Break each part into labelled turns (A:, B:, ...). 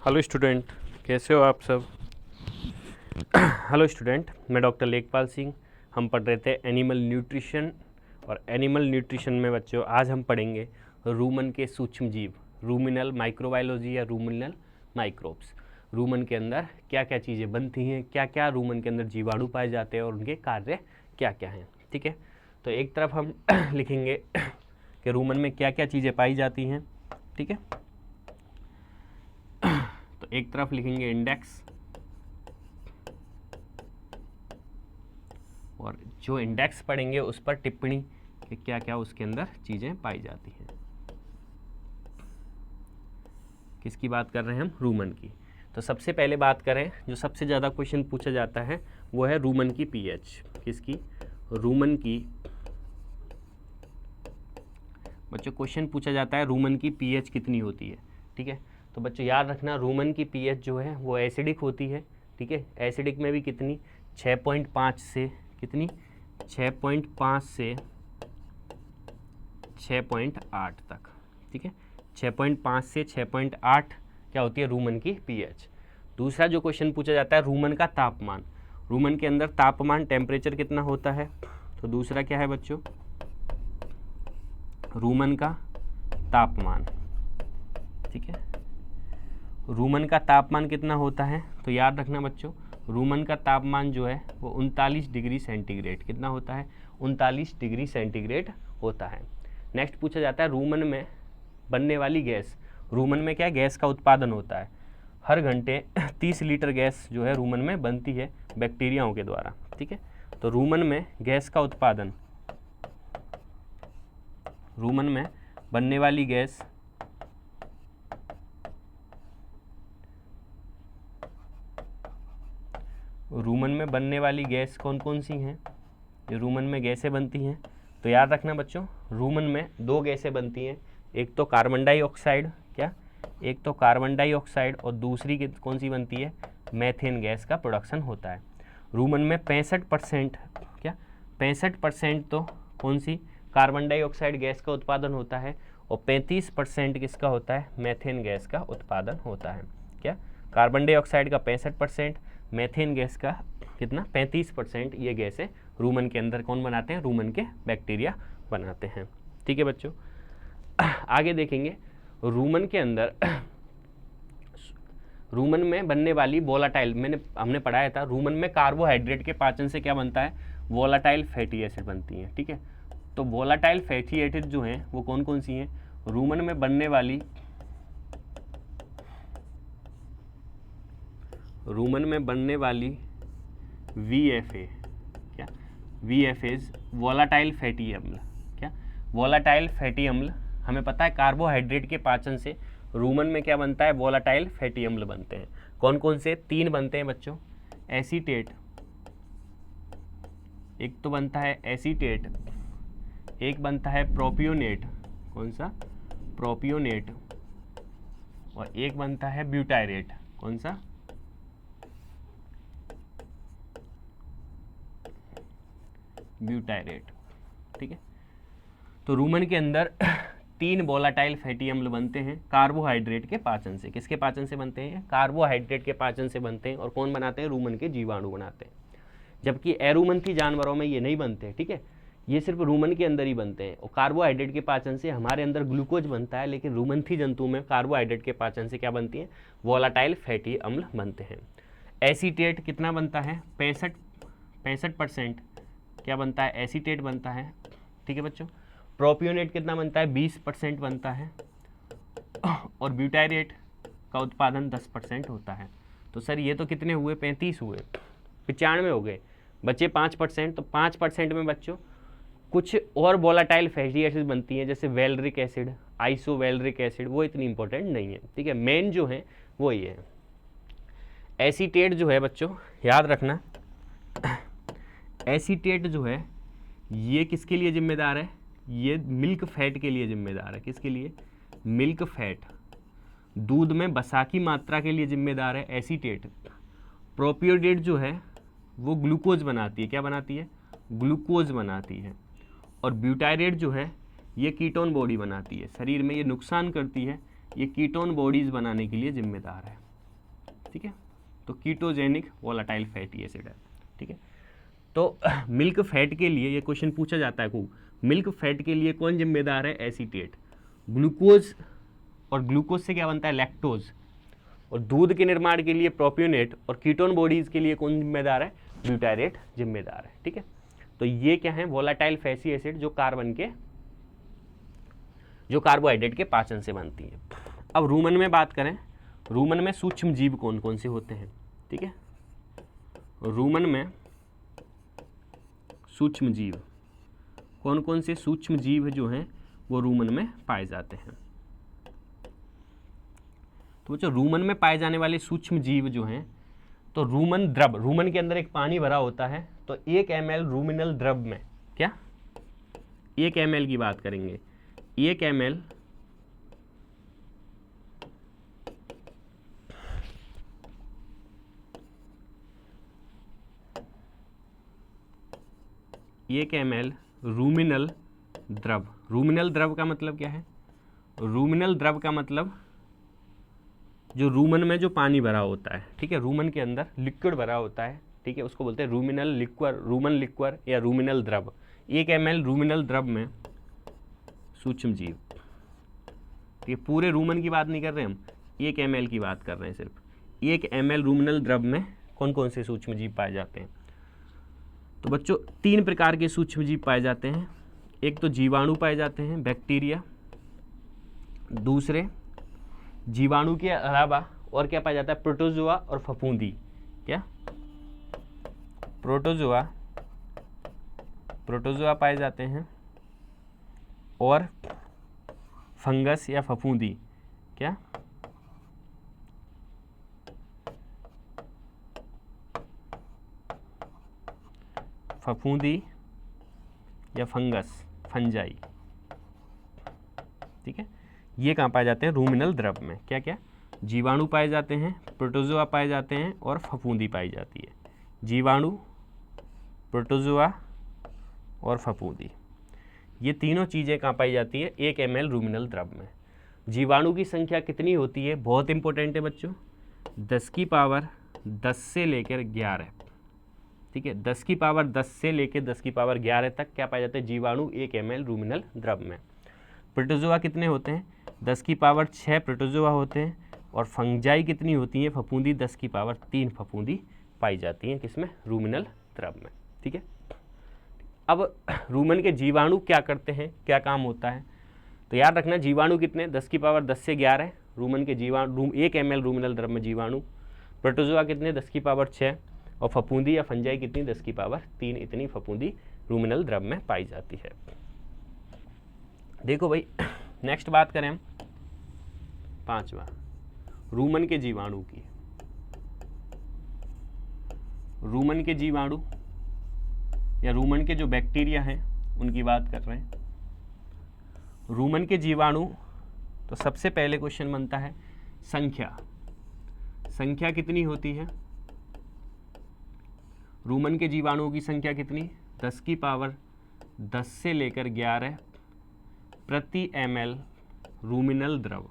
A: Hello student, कैसे हो आप सब। हेलो स्टूडेंट, मैं डॉक्टर लेखपाल सिंह। हम पढ़ रहे थे एनिमल न्यूट्रिशन, और एनिमल न्यूट्रिशन में बच्चों आज हम पढ़ेंगे रूमन के सूक्ष्म जीव, रूमिनल माइक्रोबायोलॉजी या रूमिनल माइक्रोब्स। रूमन के अंदर क्या क्या चीज़ें बनती हैं, क्या क्या रूमन के अंदर जीवाणु पाए जाते हैं और उनके कार्य क्या क्या हैं। ठीक है, तो एक तरफ हम लिखेंगे कि रूमन में क्या क्या चीज़ें पाई जाती हैं। ठीक है, तो एक तरफ लिखेंगे इंडेक्स, और जो इंडेक्स पढ़ेंगे उस पर टिप्पणी कि क्या क्या उसके अंदर चीज़ें पाई जाती हैं। किसकी बात कर रहे हैं हम? रूमन की। तो सबसे पहले बात करें, जो सबसे ज़्यादा क्वेश्चन पूछा जाता है वो है रूमन की पीएच। किसकी? रूमन की। बच्चों क्वेश्चन पूछा जाता है रूमन की पीएच कितनी होती है। ठीक है, तो बच्चों याद रखना रूमन की पीएच जो है वो एसिडिक होती है। ठीक है, एसिडिक में भी कितनी? 6.5 से कितनी? 6.5 से 6.8 तक। ठीक है, 6.5 से 6.8 क्या होती है? रूमन की पीएच। दूसरा जो क्वेश्चन पूछा जाता है रूमन का तापमान। रूमन के अंदर तापमान, टेम्परेचर कितना होता है? तो दूसरा क्या है बच्चों? रूमन का तापमान। ठीक है, रूमन का तापमान कितना होता है? तो याद रखना बच्चों, रूमन का तापमान जो है वो 39 डिग्री सेंटीग्रेड कितना होता है? 39 डिग्री सेंटीग्रेड होता है। नेक्स्ट पूछा जाता है रूमन में बनने वाली गैस। रूमन में क्या गैस का उत्पादन होता है? हर घंटे 30 लीटर गैस जो है रूमन में बनती है बैक्टीरियाओं के द्वारा। ठीक है, तो रूमन में गैस का उत्पादन, रूमन में बनने वाली गैस रूमन में बनने वाली गैस कौन कौन सी हैं? जो रूमन में गैसें बनती हैं, तो याद रखना बच्चों रूमन में दो गैसें बनती हैं। एक तो कार्बन डाइऑक्साइड, क्या? एक तो कार्बन डाइऑक्साइड, और दूसरी कौन सी बनती है? मेथेन गैस का प्रोडक्शन होता है। रूमन में 65%, क्या 65% तो कौन सी? कार्बन डाइऑक्साइड गैस का उत्पादन होता है, और 35% किसका होता है? मेथेन गैस का उत्पादन होता है। क्या? कार्बन डाइऑक्साइड का 65%, मेथेन गैस का कितना? 35%। ये गैसें रूमन के अंदर कौन बनाते हैं? रूमन के बैक्टीरिया बनाते हैं। ठीक है बच्चों, आगे देखेंगे रूमन के अंदर रूमन में बनने वाली वोलाटाइल, हमने पढ़ाया था रूमन में कार्बोहाइड्रेट के पाचन से क्या बनता है? वोलाटाइल फैटी एसिड बनती है। ठीक है, तो वोलाटाइल फैटी एसिड जो हैं वो कौन कौन सी हैं? रूमन में बनने वाली, रूमन में बनने वाली VFA, क्या? VFAs वोलाटाइल फैटी अम्ल। क्या? वोलाटाइल फैटी अम्ल। हमें पता है कार्बोहाइड्रेट के पाचन से रूमन में क्या बनता है? वोलाटाइल फैटी अम्ल बनते हैं। कौन कौन से? 3 बनते हैं बच्चों। एसीटेट, एक तो बनता है एसीटेट, एक बनता है प्रोपियोनेट, कौन सा? प्रोपियोनेट, और एक बनता है ब्यूटायरेट, कौन सा? ब्यूटायरेट। ठीक है, तो रूमन के अंदर 3 वोलाटाइल फैटी अम्ल बनते हैं कार्बोहाइड्रेट के पाचन से। किसके पाचन से बनते हैं? कार्बोहाइड्रेट के पाचन से बनते हैं। और कौन बनाते हैं? रूमन के जीवाणु बनाते हैं। जबकि एरूमंथी जानवरों में ये नहीं बनते। ठीक है, ये सिर्फ रूमन के अंदर ही बनते हैं। और कार्बोहाइड्रेट के पाचन से हमारे अंदर ग्लूकोज बनता है, लेकिन रूमंथी जंतु में कार्बोहाइड्रेट के पाचन से क्या बनती है? वोलाटाइल फैटी अम्ल बनते हैं। एसीटेट कितना बनता है? 65% क्या बनता है? एसीटेट बनता है। ठीक है बच्चों, प्रोपियोनेट कितना बनता है? 20% बनता है, और ब्यूटायरेट का उत्पादन 10% होता है। तो सर ये तो कितने हुए? 35 हुए, 95 हो गए, बचे 5%। तो 5% में बच्चों कुछ और वोलाटाइल फैटी एसिड बनती हैं, जैसे वेलरिक एसिड, आइसोवेलरिक एसिड, वो इतनी इंपॉर्टेंट नहीं है। ठीक है, मेन जो है वो ये है। एसीटेट जो है बच्चों याद रखना, एसीटेट जो है ये किसके लिए जिम्मेदार है? ये मिल्क फैट के लिए जिम्मेदार है। किसके लिए? मिल्क फैट, दूध में वसा की मात्रा के लिए जिम्मेदार है एसीटेट। प्रोपियोनेट जो है वो ग्लूकोज बनाती है। क्या बनाती है? ग्लूकोज बनाती है। और ब्यूटायरेट जो है ये कीटोन बॉडी बनाती है। शरीर में ये नुकसान करती है, ये कीटोन बॉडीज बनाने के लिए जिम्मेदार है। ठीक है। तो कीटोजेनिक वोलेटाइल फैटी एसिड है, ठीक है। तो मिल्क फैट के लिए ये क्वेश्चन पूछा जाता है खूब, मिल्क फैट के लिए कौन जिम्मेदार है? एसीटेट। ग्लूकोज, और ग्लूकोज से क्या बनता है? लैक्टोज। और दूध के निर्माण के लिए प्रोपियोनेट, और कीटोन बॉडीज के लिए कौन जिम्मेदार है? ब्यूटायरेट जिम्मेदार है, ठीक है। तो ये क्या है? वोलेटाइल फैटी एसिड जो कार्बोहाइड्रेट के पाचन से बनती है। अब रूमन में बात करें, रूमन में सूक्ष्म जीव कौन कौन से होते हैं, ठीक है। रूमन में सूक्ष्म जीव कौन कौन से सूक्ष्म जीव जो हैं वो रूमन में पाए जाते हैं? तो बच्चों रूमन में पाए जाने वाले सूक्ष्म जीव जो हैं, तो रूमन द्रव, रूमन के अंदर एक पानी भरा होता है, तो 1 ml रूमिनल द्रव में, क्या 1 ml की बात करेंगे, 1 ml रूमिनल द्रव। रूमिनल द्रव का मतलब क्या है? रूमिनल द्रव का मतलब जो रूमन में जो पानी भरा होता है, ठीक है, रूमन के अंदर लिक्विड भरा होता है, ठीक है, उसको बोलते हैं रूमिनल लिक्वर, रूमन लिक्वर या रूमिनल द्रव। 1 ml रूमिनल द्रव में सूक्ष्म जीव, ये पूरे रूमन की बात नहीं कर रहे हम, 1 ml की बात कर रहे हैं सिर्फ। 1 ml रूमिनल द्रव में कौन कौन से सूक्ष्म जीव पाए जाते हैं? तो बच्चों 3 प्रकार के सूक्ष्म जीव पाए जाते हैं। एक तो जीवाणु पाए जाते हैं, बैक्टीरिया। दूसरे जीवाणु के अलावा और क्या पाया जाता है? प्रोटोजोआ और फफूंदी। क्या? प्रोटोजोआ पाए जाते हैं, और फंगस या फफूंदी। क्या? फफूंदी या फंगस, फंजाई, ठीक है। ये कहाँ पाए जाते हैं? रूमिनल द्रव में। क्या क्या? जीवाणु पाए जाते हैं, प्रोटोजोआ पाए जाते हैं, और फफूंदी पाई जाती है। जीवाणु, प्रोटोजोआ और फफूंदी, ये तीनों चीज़ें कहाँ पाई जाती है? 1 ml रूमिनल द्रव में। जीवाणु की संख्या कितनी होती है? बहुत इंपॉर्टेंट है बच्चों, 10 की पावर 10 से लेकर 11, ठीक है, 10 की पावर 10 से लेकर 10 की पावर 11 तक क्या पाया जाता है? जीवाणु 1 ml रूमिनल द्रव में। प्रोटोजोआ कितने होते हैं? 10 की पावर 6 प्रोटोजोआ होते हैं, और फंजाई कितनी होती है? फफूंदी 10 की पावर 3 फफूंदी पाई जाती हैं, किसमें? रूमिनल द्रव में, ठीक है। अब रूमन के जीवाणु क्या करते हैं, क्या काम होता है? तो याद रखना, जीवाणु कितने? 10 की पावर 10 से 11 रूमन के जीवाणु, 1 ml रूमिनल द्रव में जीवाणु। प्रोटोजोआ कितने? 10 की पावर 6, और फफूंदी या फंजाई कितनी? 10 की पावर 3, इतनी फफूंदी रूमिनल द्रव में पाई जाती है। देखो भाई, नेक्स्ट बात करें हम 5वां, रूमन के जीवाणु की। रूमन के जीवाणु या रूमन के जो बैक्टीरिया हैं उनकी बात कर रहे हैं। रूमन के जीवाणु, तो सबसे पहले क्वेश्चन बनता है संख्या। संख्या कितनी होती है? रूमन के जीवाणुओं की संख्या कितनी? 10 की पावर 10 से लेकर 11 प्रति ml रूमिनल द्रव।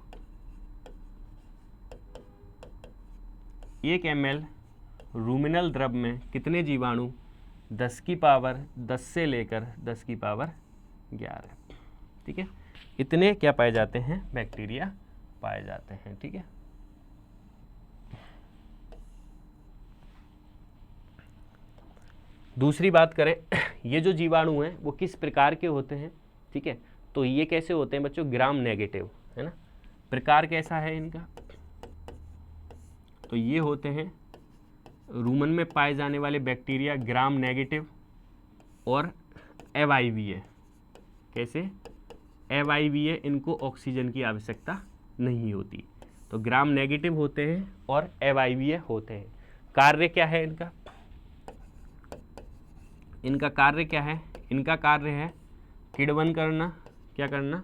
A: 1 ml रूमिनल द्रव में कितने जीवाणु? 10 की पावर 10 से लेकर 10 की पावर 11, ठीक है। इतने क्या पाए जाते हैं? बैक्टीरिया पाए जाते हैं, ठीक है। दूसरी बात करें, ये जो जीवाणु हैं वो किस प्रकार के होते हैं, ठीक है। तो ये कैसे होते हैं बच्चों? ग्राम नेगेटिव, है ना। प्रकार कैसा है इनका? तो ये होते हैं रूमन में पाए जाने वाले बैक्टीरिया ग्राम नेगेटिव और एवाईवीए। कैसे? एवाईवीए, इनको ऑक्सीजन की आवश्यकता नहीं होती, तो ग्राम नेगेटिव होते हैं और एवाईवीए होते हैं। कार्य क्या है इनका? इनका कार्य क्या है? इनका कार्य है किण्वन करना। क्या करना?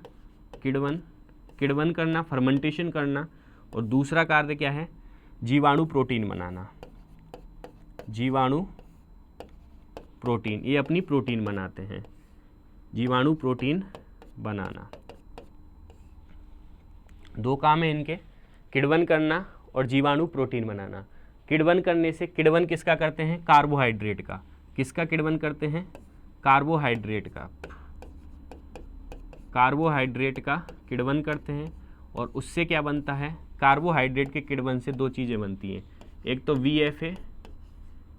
A: किण्वन करना, फर्मेंटेशन करना। और दूसरा कार्य क्या है? जीवाणु प्रोटीन बनाना। जीवाणु प्रोटीन, ये अपनी प्रोटीन बनाते हैं, जीवाणु प्रोटीन बनाना। 2 काम है इनके, किण्वन करना और जीवाणु प्रोटीन बनाना। किण्वन करने से, किण्वन किसका करते हैं? कार्बोहाइड्रेट का। किसका किण्वन करते हैं? कार्बोहाइड्रेट का। कार्बोहाइड्रेट का किण्वन करते हैं और उससे क्या बनता है? कार्बोहाइड्रेट के किण्वन से दो चीज़ें बनती हैं, एक तो VFA,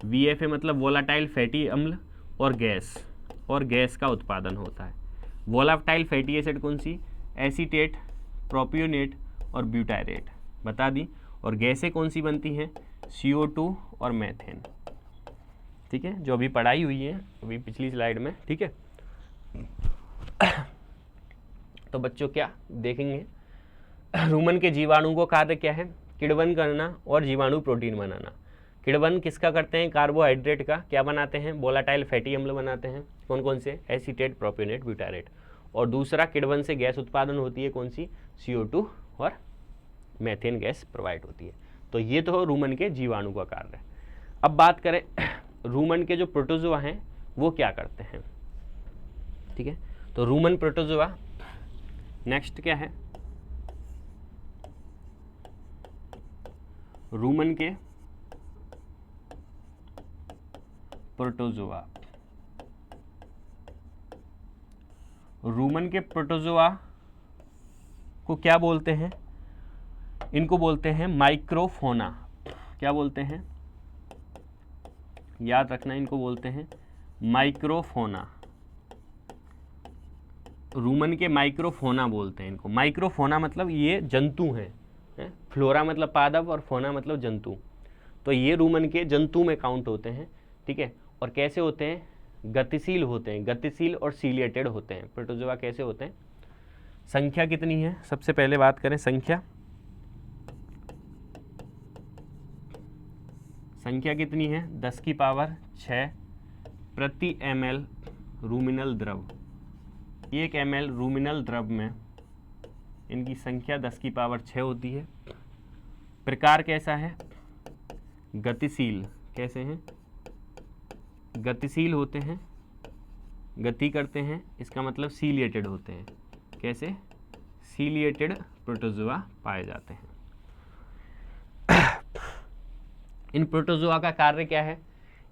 A: VFA मतलब वोलाटाइल फैटी अम्ल, और गैस का उत्पादन होता है। वोलाटाइल फैटी एसिड कौन सी? एसीटेट, प्रोपियोनेट और ब्यूटायरेट बता दी। और गैसें कौन सी बनती हैं? CO2 और मेथेन। ठीक है, जो अभी पढ़ाई हुई है अभी पिछली स्लाइड में। ठीक है, तो बच्चों क्या देखेंगे, रूमन के जीवाणु को कार्य क्या है? किण्वन करना और जीवाणु प्रोटीन बनाना। किण्वन किसका करते हैं? कार्बोहाइड्रेट का। क्या बनाते हैं? वोलाटाइल फैटी अम्ल बनाते हैं। कौन कौन से? Acetate, propionate, butyrate. और दूसरा, किण्वन से गैस उत्पादन होती है, कौन सी? CO2 और मेथेन गैस प्रोवाइड होती है। तो ये तो रूमन के जीवाणु का कार्य है। अब बात करें रूमन के जो प्रोटोजोआ हैं वो क्या करते हैं। ठीक है, तो रूमन प्रोटोजोआ नेक्स्ट क्या है? रूमन के प्रोटोजोआ। रूमन के प्रोटोजोआ को क्या बोलते हैं? इनको बोलते हैं माइक्रोफोना। क्या बोलते हैं? याद रखना, इनको बोलते हैं माइक्रोफोना। रूमन के माइक्रोफोना बोलते हैं इनको। माइक्रोफोना मतलब ये जंतु हैं, फ्लोरा मतलब पादप और फोना मतलब जंतु। तो ये रूमन के जंतु में काउंट होते हैं। ठीक है, और कैसे होते हैं? गतिशील होते हैं, गतिशील और सीलिएटेड होते हैं। प्रोटोजोआ कैसे होते हैं? संख्या कितनी है? सबसे पहले बात करें संख्या। संख्या कितनी है? 10⁶ प्रति ml रूमिनल द्रव। 1 ml रूमिनल द्रव में इनकी संख्या 10⁶ होती है। प्रकार कैसा है? गतिशील। कैसे हैं? गतिशील होते हैं, गति करते हैं, इसका मतलब सीलिएटेड होते हैं। कैसे? सीलिएटेड प्रोटोजोआ पाए जाते हैं। इन प्रोटोजोआ का कार्य क्या है?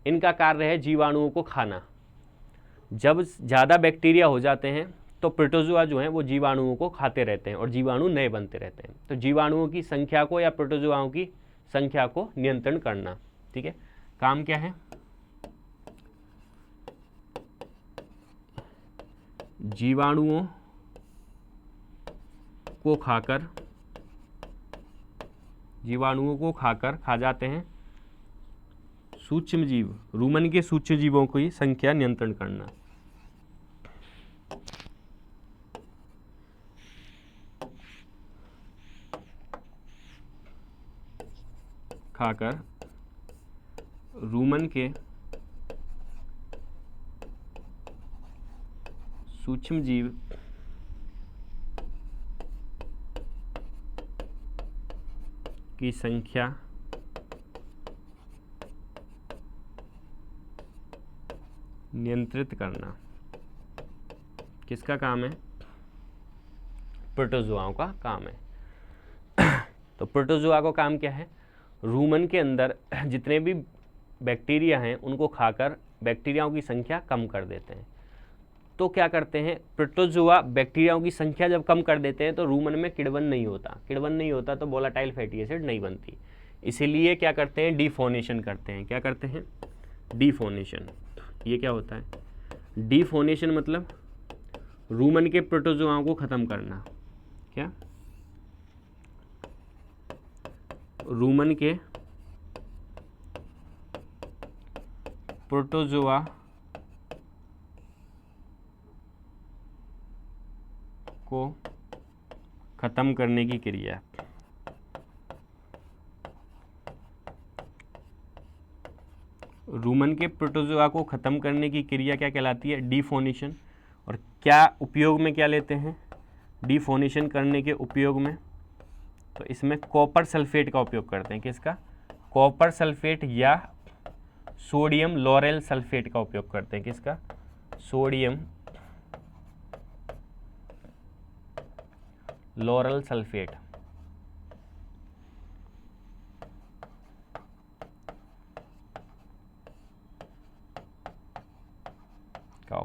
A: इनका कार्य है जीवाणुओं को खाना। जब ज़्यादा बैक्टीरिया हो जाते हैं तो प्रोटोजोआ जो हैं वो जीवाणुओं को खाते रहते हैं और जीवाणु नए बनते रहते हैं। तो जीवाणुओं की संख्या को या प्रोटोजोआओं की संख्या को नियंत्रण करना। ठीक है, काम क्या है? जीवाणुओं को खाकर खा जाते हैं सूक्ष्म जीव। रूमन के सूक्ष्म जीवों की संख्या नियंत्रण करना। खाकर रूमन के सूक्ष्म जीव की संख्या नियंत्रित करना। किसका काम है? प्रोटोजोआओं का काम है। तो प्रोटोजोआ का काम क्या है? रूमन के अंदर जितने भी बैक्टीरिया हैं उनको खाकर बैक्टीरियाओं की संख्या कम कर देते हैं। तो क्या करते हैं प्रोटोजोआ? बैक्टीरियाओं की संख्या जब कम कर देते हैं तो रूमन में किण्वन नहीं होता। किण्वन नहीं होता तो वोलाटाइल फैटी एसिड नहीं बनती। इसीलिए क्या करते हैं? डिफोनेशन करते हैं। क्या करते हैं? डिफोनेशन। ये क्या होता है? डिफोनेशन मतलब रूमन के प्रोटोजोआओं को ख़त्म करना। क्या? रूमन के प्रोटोजोआ को ख़त्म करने की क्रिया। रूमन के प्रोटोजोआ को ख़त्म करने की क्रिया क्या कहलाती है? डिफोनेशन। और क्या उपयोग में क्या लेते हैं डिफोनेशन करने के उपयोग में? तो इसमें कॉपर सल्फेट का उपयोग करते हैं। किसका? कॉपर सल्फेट या सोडियम लोरेल सल्फेट का उपयोग करते हैं। किसका? Sodium lauryl sulphate.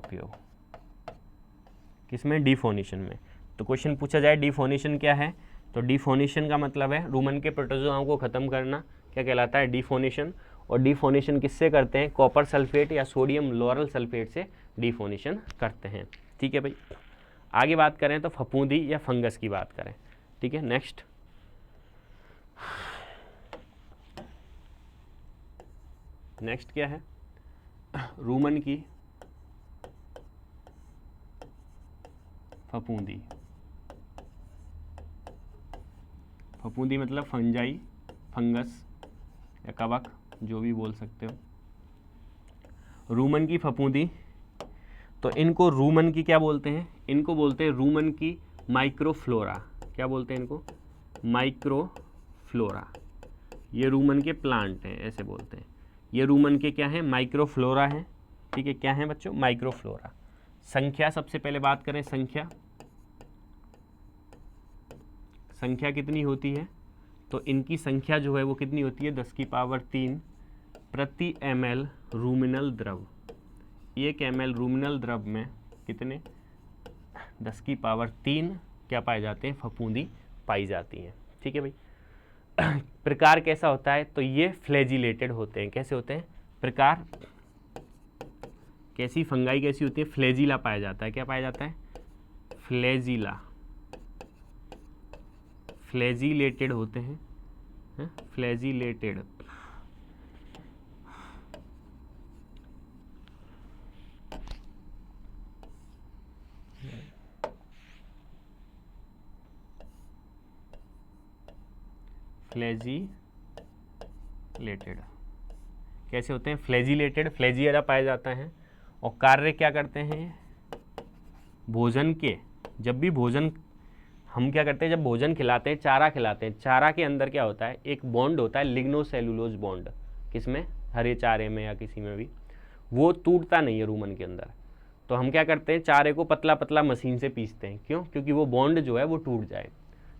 A: उपयोग, किसमें, डिफोनेशन में। तो क्वेश्चन पूछा जाए डिफोनेशन क्या है, तो डिफोनेशन का मतलब है रूमन के प्रोटोजोआ को ख़त्म करना, क्या कहलाता है, डिफोनेशन। और डिफोनेशन किससे करते हैं, कॉपर सल्फेट या सोडियम लोरल सल्फेट से डिफोनेशन करते हैं। ठीक है भाई, आगे बात करें तो फफूंदी या फंगस की बात करें। ठीक है, नेक्स्ट क्या है, रूमन की फफूंदी। फफूंदी मतलब फंजाई, फंगस या कवक, जो भी बोल सकते हो। रूमन की फफूंदी, तो इनको रूमन की क्या बोलते हैं, इनको बोलते हैं रूमन की माइक्रोफ्लोरा। क्या बोलते हैं इनको, माइक्रोफ्लोरा। ये रूमन के प्लांट हैं, ऐसे बोलते हैं। ये रूमन के क्या हैं, माइक्रोफ्लोरा हैं। ठीक है, क्या है बच्चों, माइक्रोफ्लोरा। संख्या, सबसे पहले बात करें संख्या कितनी होती है, तो इनकी संख्या जो है वो कितनी होती है, 10⁻³ प्रति ml रूमिनल द्रव। 1 ml रूमिनल द्रव में कितने, 10⁻³ क्या पाए जाते हैं, फफूंदी पाई जाती हैं। ठीक है भाई, प्रकार कैसा होता है, तो ये फ्लैजिलेटेड होते हैं। कैसे होते हैं, प्रकार कैसी, फंगाई कैसी होती है, फ्लैजिला पाया जाता है। क्या पाया जाता है, फ्लैजिला, फ्लैजिलेटेड होते हैं, फ्लैजिलेटेड। फ्लैजिलेटेड कैसे होते हैं, फ्लैजिलेटेड, फ्लैजिएला पाया जाता है। और कार्य क्या करते हैं, भोजन के, जब भी भोजन हम क्या करते हैं, जब भोजन खिलाते हैं, चारा खिलाते हैं, चारा के अंदर क्या होता है, एक बॉन्ड होता है, लिग्नोसेलुलोज बॉन्ड। किसमें, हरे चारे में या किसी में भी, वो टूटता नहीं है रूमन के अंदर। तो हम क्या करते हैं, चारे को पतला पतला मशीन से पीसते हैं। क्यों, क्योंकि वो बॉन्ड जो है वो टूट जाए,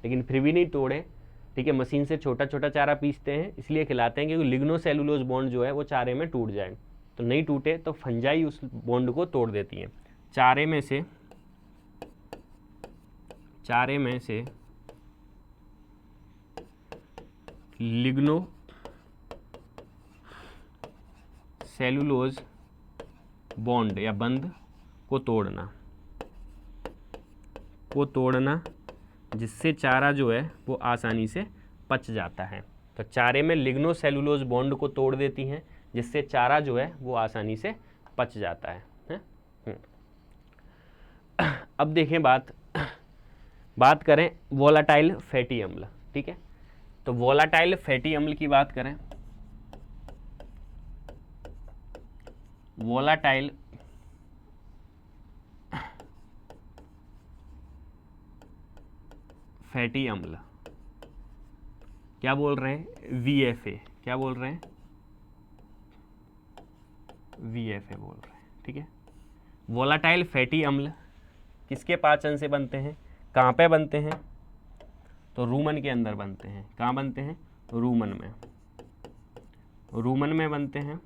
A: लेकिन फिर भी नहीं तोड़े। ठीक है, मशीन से छोटा छोटा चारा पीसते हैं, इसलिए खिलाते हैं क्योंकि लिग्नोसेलुलोज बॉन्ड जो है वो चारे में टूट जाए। तो नहीं टूटे तो फंजाई उस बॉन्ड को तोड़ देती हैं। चारे में से लिग्नोसेलुलोज बॉन्ड या बंध को तोड़ना, जिससे चारा जो है वो आसानी से पच जाता है। तो चारे में लिग्नोसेलुलोज बॉन्ड को तोड़ देती हैं, जिससे चारा जो है वो आसानी से पच जाता है। अब देखें बात करें वोलाटाइल फैटी अम्ल। ठीक है, तो वोलाटाइल फैटी अम्ल की बात करें, वोलाटाइल फैटी अम्ल क्या बोल रहे हैं, VFA। क्या बोल रहे हैं, VFA बोल रहे हैं। ठीक है, वोलाटाइल फैटी अम्ल किसके पाचन से बनते हैं, कहाँ पे बनते हैं, तो रूमन के अंदर बनते हैं। कहाँ बनते हैं, रूमन में बनते हैं।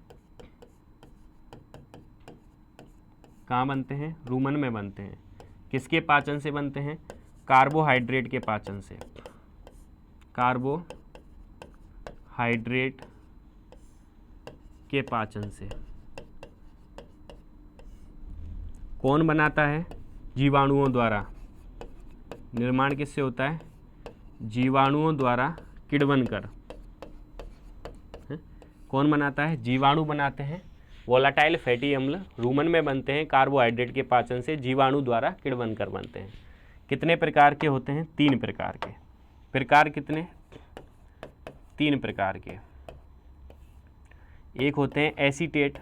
A: कहाँ बनते हैं, रूमन में बनते हैं। किसके पाचन से बनते हैं, कार्बोहाइड्रेट के पाचन से। कार्बोहाइड्रेट के पाचन से। कौन बनाता है, जीवाणुओं द्वारा। निर्माण किससे होता है, जीवाणुओं द्वारा किण्वन कर। कौन बनाता है, जीवाणु बनाते हैं। वोलाटाइल फैटी अम्ल रूमन में बनते हैं, कार्बोहाइड्रेट के पाचन से, जीवाणु द्वारा किण्वन कर बनते हैं। कितने प्रकार के होते हैं, 3 प्रकार के। प्रकार कितने, 3 प्रकार के। एक होते हैं एसीटेट,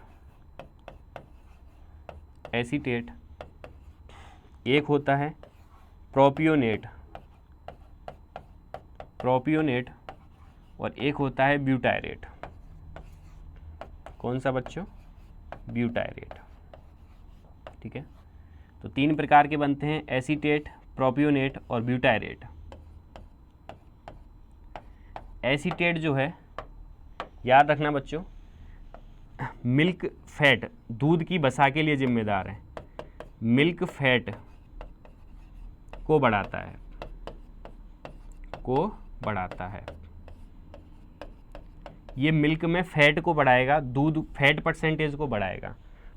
A: एक होता है प्रोपियोनेट, और एक होता है ब्यूटायरेट। कौन सा बच्चों, ब्यूटायरेट। ठीक है, तो 3 प्रकार के बनते हैं, एसीटेट, प्रोपियोनेट और ब्यूटायरेट। एसीटेट जो है, याद रखना बच्चों, मिल्क फैट, दूध की बसा के लिए जिम्मेदार है। मिल्क फैट को बढ़ाता है। ये मिल्क में फैट को बढ़ाएगा, दूध फैट परसेंटेज को बढ़ाएगा।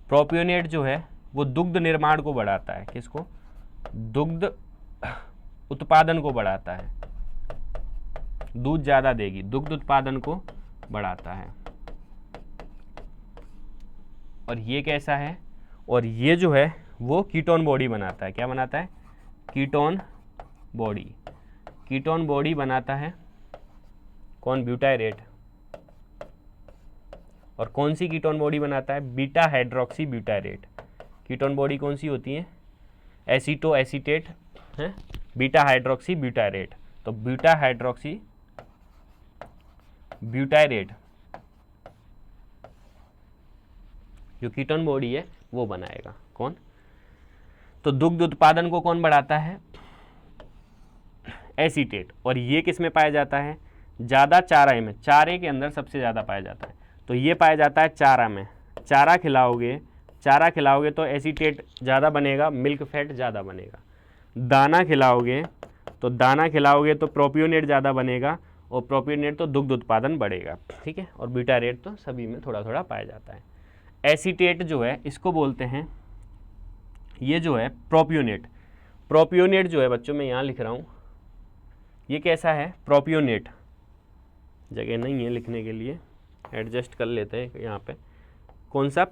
A: प्रोपियोनेट जो है वो दुग्ध निर्माण को बढ़ाता है। किसको? दुग्ध उत्पादन को बढ़ाता है, दूध ज़्यादा देगी, दुग्ध उत्पादन को बढ़ाता है। और ये कैसा है? और ये जो है वो कीटोन बॉडी बनाता है। क्या बनाता है? कीटोन बॉडी बनाता है। कौन? ब्यूटायरेट। और कौन सी कीटोन बॉडी बनाता है? Beta hydroxy butyrate. Ketone body कौन सी होती है? एसीटो एसीटेट है, बीटा हाइड्रोक्सी ब्यूटायरेट। तो बीटा हाइड्रोक्सी ब्यूटायरेट जो कीटोन बॉडी है वो बनाएगा। कौन? तो दुग्ध उत्पादन को कौन बढ़ाता है? एसीटेट। और ये किस में पाया जाता है? ज़्यादा चारा में, चारे के अंदर सबसे ज़्यादा पाया जाता है। तो ये पाया जाता है चारा में। चारा खिलाओगे तो एसीटेट ज़्यादा बनेगा, मिल्क फैट ज़्यादा बनेगा। दाना खिलाओगे तो प्रोपियोनेट ज़्यादा बनेगा, और प्रोपियोनेट तो दुग्ध उत्पादन बढ़ेगा। ठीक है। और ब्यूटायरेट तो सभी में थोड़ा थोड़ा पाया जाता है। एसीटेट जो है इसको बोलते हैं, ये जो है प्रोपियोनेट जो है बच्चों, मैं यहाँ लिख रहा हूँ, ये कैसा है? प्रोपियोनेट, जगह नहीं है लिखने के लिए, एडजस्ट कर लेते हैं यहाँ पे। कौन सा?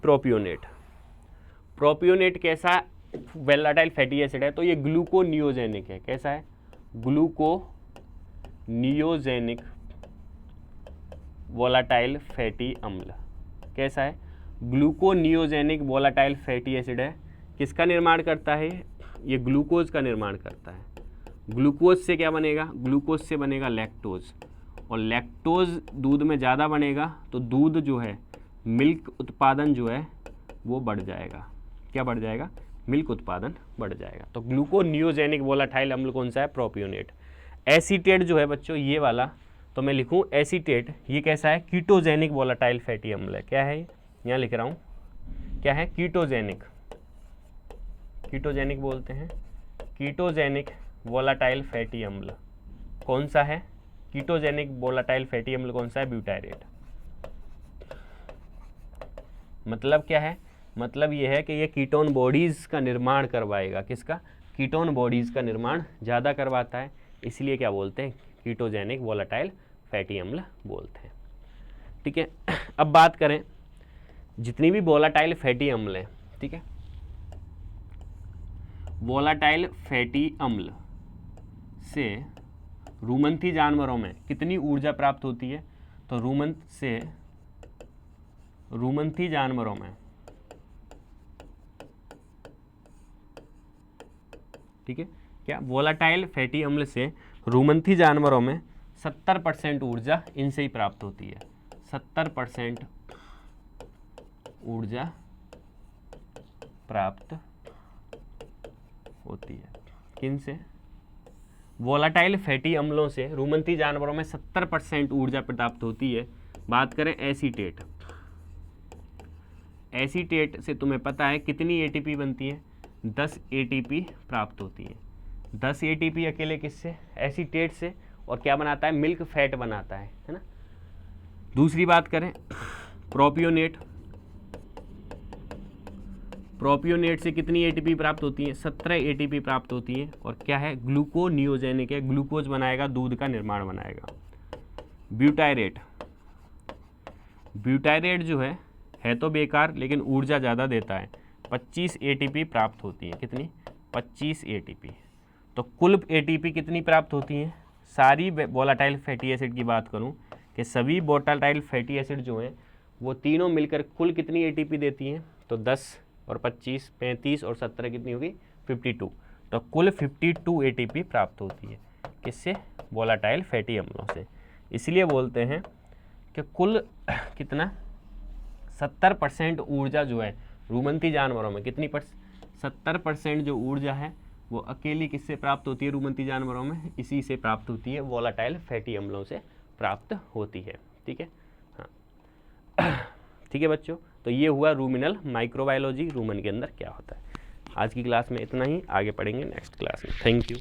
A: प्रोपियोनेट कैसा वोलेटाइल फैटी एसिड है? तो ये ग्लूकोनियोजेनिक है। कैसा है? ग्लूकोनियोजेनिक वोलेटाइल फैटी अम्ल। कैसा है? ग्लूकोनियोजेनिक वोलेटाइल फैटी एसिड है। किसका निर्माण करता है? ये ग्लूकोज का निर्माण करता है। ग्लूकोज से क्या बनेगा? ग्लूकोज से बनेगा लैक्टोज, और लैक्टोज दूध में ज़्यादा बनेगा तो दूध जो है, मिल्क उत्पादन जो है वो बढ़ जाएगा। क्या बढ़ जाएगा? मिल्क उत्पादन बढ़ जाएगा। तो ग्लूकोनियोजेनिक वोलेटाइल अम्ल कौन सा है? प्रोपियोनेट। एसीटेट जो है बच्चों ये वाला, तो मैं लिखूँ एसीटेट, ये कैसा है? कीटोजेनिक वोलेटाइल फैटी अम्ल है। क्या है? यहाँ लिख रहा हूँ, क्या है? कीटोजेनिक बोलते हैं, कीटोजेनिक वोलेटाइल फैटी अम्ल। कौन सा है? कीटोजेनिक वोलेटाइल फैटी अम्ल कौन सा है? ब्यूटायरेट। मतलब क्या है? मतलब ये है कि ये कीटोन बॉडीज़ का निर्माण करवाएगा। किसका? कीटोन बॉडीज़ का निर्माण ज़्यादा करवाता है, इसलिए क्या बोलते हैं? कीटोजेनिक वोलेटाइल फैटी अम्ल बोलते हैं। ठीक है। अब बात करें जितनी भी वोलेटाइल फैटी अम्ल हैं, ठीक है, वोलेटाइल फैटी अम्ल से रुमंथी जानवरों में कितनी ऊर्जा प्राप्त होती है? तो रुमंथी जानवरों में, ठीक है, क्या वोलेटाइल फैटी अम्ल से रुमंथी जानवरों में 70% ऊर्जा इनसे ही प्राप्त होती है। 70% ऊर्जा प्राप्त होती है। किन से? वोलेटाइल फैटी अम्लों से रुमंथी जानवरों में 70% ऊर्जा प्राप्त होती है। बात करें एसीटेट, एसीटेट से तुम्हें पता है कितनी एटीपी बनती है? 10 एटीपी प्राप्त होती है। 10 एटीपी अकेले किससे? एसीटेट से। और क्या बनाता है? मिल्क फैट बनाता है ना। दूसरी बात करें प्रोपियोनेट, प्रोपियोनेट से कितनी एटीपी प्राप्त होती है? 17 एटीपी प्राप्त होती है। और क्या है? ग्लूकोनियोजेनिक है, ग्लूकोज बनाएगा, दूध का निर्माण बनाएगा। ब्यूटायरेट, ब्यूटायरेट जो है तो बेकार, लेकिन ऊर्जा ज़्यादा देता है। 25 एटीपी प्राप्त होती है। कितनी? 25 एटीपी। तो कुल एटीपी कितनी प्राप्त होती है? सारी वोलेटाइल फैटी एसिड की बात करूं कि सभी वोलेटाइल फैटी एसिड जो हैं वो तीनों मिलकर कुल कितनी एटीपी देती हैं? तो 10 और 25, 35 और 17 कितनी होगी? 52। तो कुल 52 एटीपी प्राप्त होती है। किससे? वोलेटाइल फैटी अम्लों से। इसलिए बोलते हैं कि कुल कितना 70% ऊर्जा जो है रुमंथी जानवरों में, कितनी 70% जो ऊर्जा है वो अकेली किससे प्राप्त होती है? रुमंथी जानवरों में इसी से प्राप्त होती है, वोलेटाइल फैटी अम्लों से प्राप्त होती है। ठीक है, हाँ ठीक है बच्चों, तो ये हुआ रूमिनल माइक्रोबायोलॉजी, रूमन के अंदर क्या होता है। आज की क्लास में इतना ही, आगे पढ़ेंगे नेक्स्ट क्लास में। Thank you.